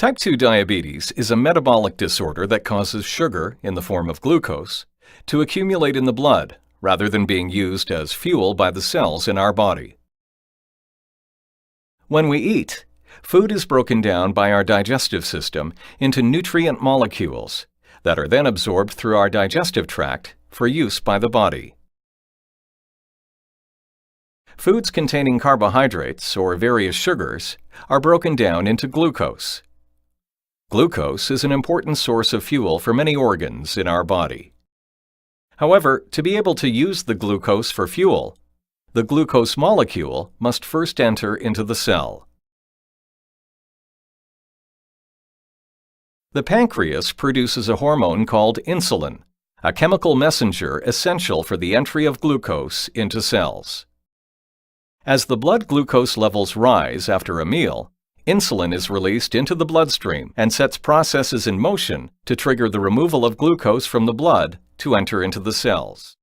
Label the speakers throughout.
Speaker 1: Type 2 diabetes is a metabolic disorder that causes sugar, in the form of glucose, to accumulate in the blood rather than being used as fuel by the cells in our body. When we eat, food is broken down by our digestive system into nutrient molecules that are then absorbed through our digestive tract for use by the body. Foods containing carbohydrates or various sugars are broken down into glucose. Glucose is an important source of fuel for many organs in our body. However, to be able to use the glucose for fuel, the glucose molecule must first enter into the cell. The pancreas produces a hormone called insulin, a chemical messenger essential for the entry of glucose into cells. As the blood glucose levels rise after a meal, insulin is released into the bloodstream and sets processes in motion to trigger the removal of glucose from the blood to enter into the cells.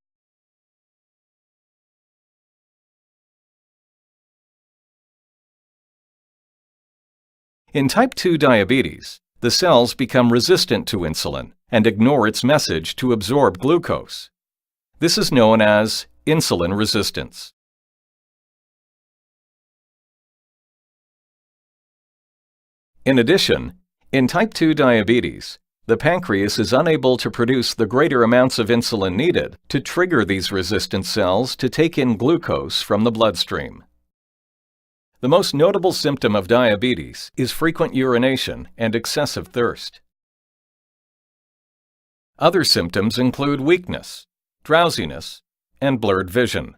Speaker 1: In type 2 diabetes, the cells become resistant to insulin and ignore its message to absorb glucose. This is known as insulin resistance. In addition, in type 2 diabetes, the pancreas is unable to produce the greater amounts of insulin needed to trigger these resistant cells to take in glucose from the bloodstream. The most notable symptom of diabetes is frequent urination and excessive thirst. Other symptoms include weakness, drowsiness, and blurred vision.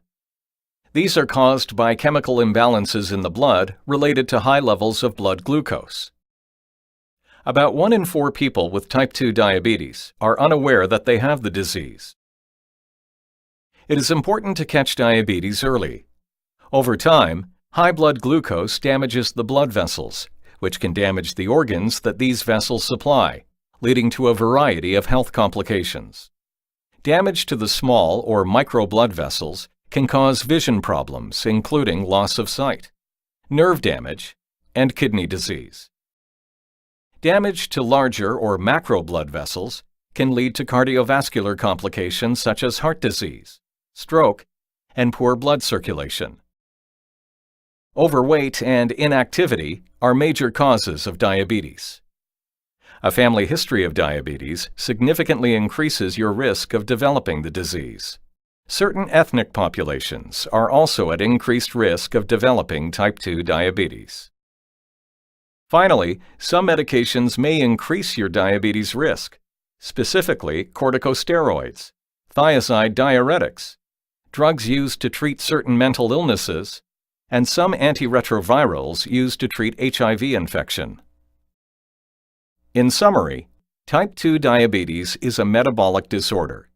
Speaker 1: These are caused by chemical imbalances in the blood related to high levels of blood glucose. About 1 in 4 people with type 2 diabetes are unaware that they have the disease. It is important to catch diabetes early. Over time, high blood glucose damages the blood vessels, which can damage the organs that these vessels supply, leading to a variety of health complications. Damage to the small or micro blood vessels can cause vision problems, including loss of sight, nerve damage, and kidney disease. Damage to larger or macro blood vessels can lead to cardiovascular complications such as heart disease, stroke, and poor blood circulation. Overweight and inactivity are major causes of diabetes. A family history of diabetes significantly increases your risk of developing the disease. Certain ethnic populations are also at increased risk of developing type 2 diabetes. Finally, some medications may increase your diabetes risk, specifically corticosteroids, thiazide diuretics, drugs used to treat certain mental illnesses, and some antiretrovirals used to treat HIV infection. In summary, type 2 diabetes is a metabolic disorder.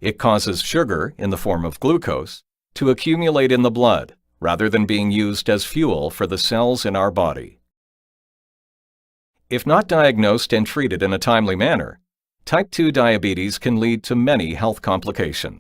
Speaker 1: It causes sugar, in the form of glucose, to accumulate in the blood rather than being used as fuel for the cells in our body. If not diagnosed and treated in a timely manner, type 2 diabetes can lead to many health complications.